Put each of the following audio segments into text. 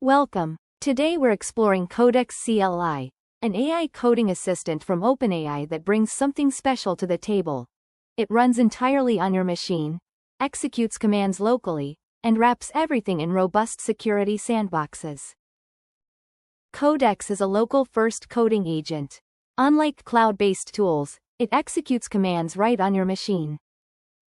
Welcome. Today we're exploring Codex CLI, an AI coding assistant from OpenAI that brings something special to the table. It runs entirely on your machine, executes commands locally, and wraps everything in robust security sandboxes. Codex is a local-first coding agent. Unlike cloud-based tools, it executes commands right on your machine.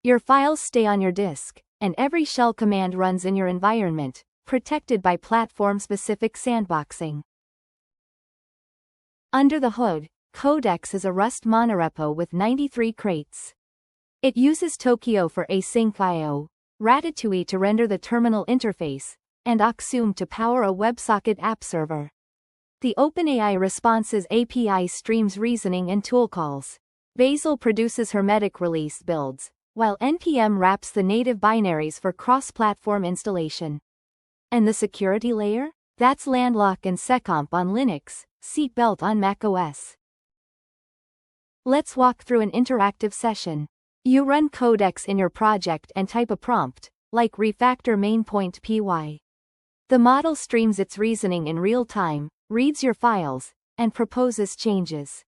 Your files stay on your disk, and every shell command runs in your environment, protected by platform-specific sandboxing. Under the hood, Codex is a Rust monorepo with 93 crates. It uses Tokio for async I/O, Ratatouille to render the terminal interface, and Oxum to power a WebSocket app server. The OpenAI Responses API streams reasoning and tool calls. Bazel produces hermetic release builds, while NPM wraps the native binaries for cross-platform installation. And the security layer? That's Landlock and Secomp on Linux, Seatbelt on macOS. Let's walk through an interactive session. You run Codex in your project and type a prompt, like refactor main.py. The model streams its reasoning in real time, reads your files, and proposes changes.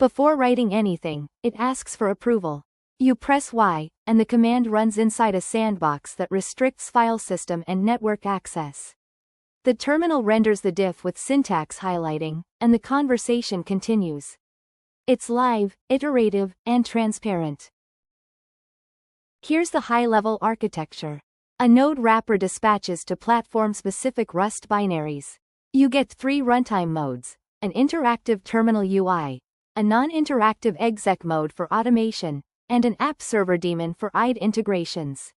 Before writing anything, it asks for approval. You press Y, and the command runs inside a sandbox that restricts file system and network access. The terminal renders the diff with syntax highlighting, and the conversation continues. It's live, iterative, and transparent. Here's the high-level architecture. A node wrapper dispatches to platform-specific Rust binaries. You get 3 runtime modes: an interactive terminal UI, a non-interactive exec mode for automation, and an app server daemon for IDE integrations.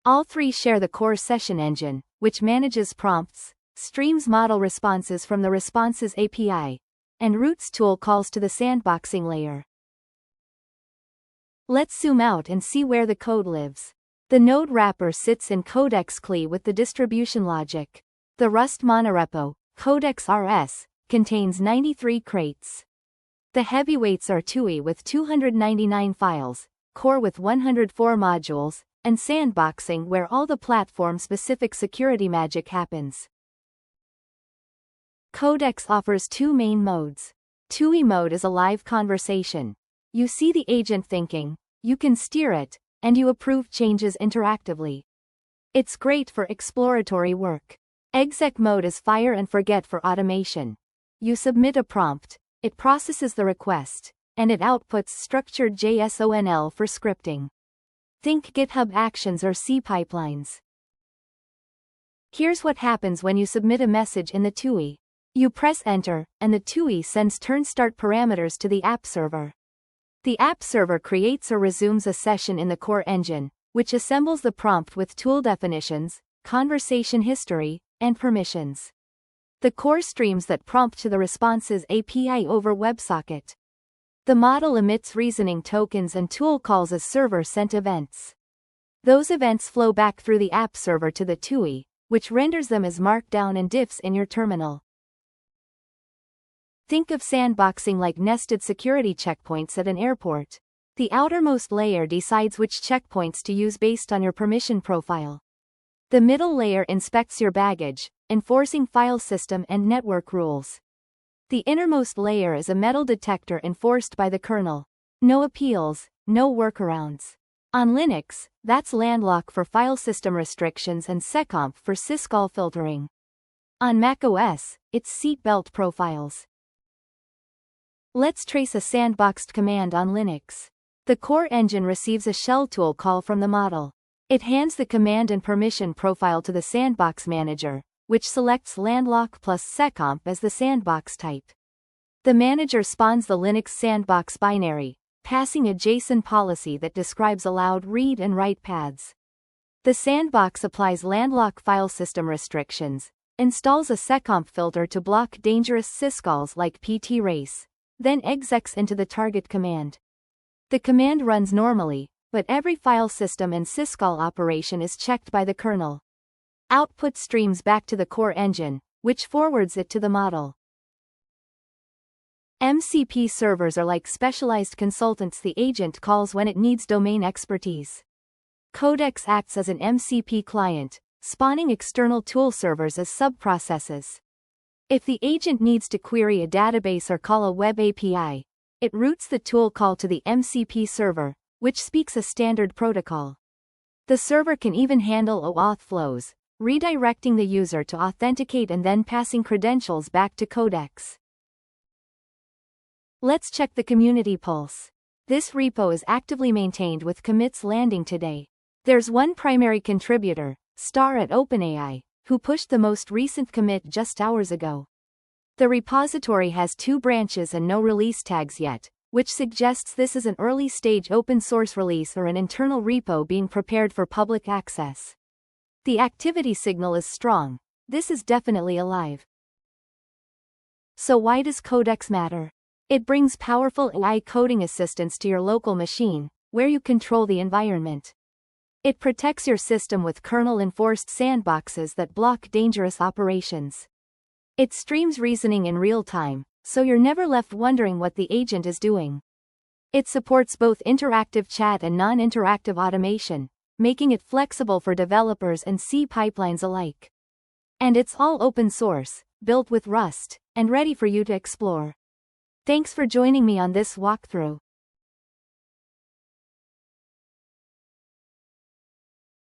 All 3 share the core session engine, which manages prompts, streams model responses from the Responses API, and routes tool calls to the sandboxing layer. Let's zoom out and see where the code lives. The node wrapper sits in Codex CLI with the distribution logic. The Rust monorepo, Codex RS, contains 93 crates. The heavyweights are TUI with 299 files, Core with 104 modules, and sandboxing where all the platform-specific security magic happens. Codex offers 2 main modes. TUI mode is a live conversation. You see the agent thinking, you can steer it, and you approve changes interactively. It's great for exploratory work. Exec mode is fire and forget for automation. You submit a prompt, it processes the request, and it outputs structured JSONL for scripting. Think GitHub Actions or C pipelines. Here's what happens when you submit a message in the TUI. You press enter, and the TUI sends turnstart parameters to the app server. The app server creates or resumes a session in the core engine, which assembles the prompt with tool definitions, conversation history, and permissions. The core streams that prompt to the Responses API over WebSocket. The model emits reasoning tokens and tool calls as server-sent events. Those events flow back through the app server to the TUI, which renders them as markdown and diffs in your terminal. Think of sandboxing like nested security checkpoints at an airport. The outermost layer decides which checkpoints to use based on your permission profile. The middle layer inspects your baggage, enforcing file system and network rules. The innermost layer is a metal detector enforced by the kernel. No appeals, no workarounds. On Linux, that's Landlock for file system restrictions and Secomp for syscall filtering. On macOS, it's Seatbelt profiles. Let's trace a sandboxed command on Linux. The core engine receives a shell tool call from the model. It hands the command and permission profile to the sandbox manager, which selects Landlock plus Secomp as the sandbox type. The manager spawns the Linux sandbox binary, passing a JSON policy that describes allowed read and write paths. The sandbox applies Landlock file system restrictions, installs a Secomp filter to block dangerous syscalls like ptrace, then execs into the target command. The command runs normally, but every file system and syscall operation is checked by the kernel. Output streams back to the core engine, which forwards it to the model. MCP servers are like specialized consultants the agent calls when it needs domain expertise. Codex acts as an MCP client, spawning external tool servers as subprocesses. If the agent needs to query a database or call a web API, it routes the tool call to the MCP server, which speaks a standard protocol. The server can even handle OAuth flows, redirecting the user to authenticate and then passing credentials back to codex. Let's check the community pulse. This repo is actively maintained with commits landing today. There's one primary contributor, Star at OpenAI, who pushed the most recent commit just hours ago. The repository has 2 branches and no release tags yet, which suggests this is an early-stage open-source release or an internal repo being prepared for public access. The activity signal is strong. This is definitely alive. So why does Codex matter? It brings powerful AI coding assistance to your local machine, where you control the environment. It protects your system with kernel-enforced sandboxes that block dangerous operations. It streams reasoning in real time, so you're never left wondering what the agent is doing. It supports both interactive chat and non-interactive automation, making it flexible for developers and C pipelines alike. And it's all open source, built with Rust, and ready for you to explore. Thanks for joining me on this walkthrough.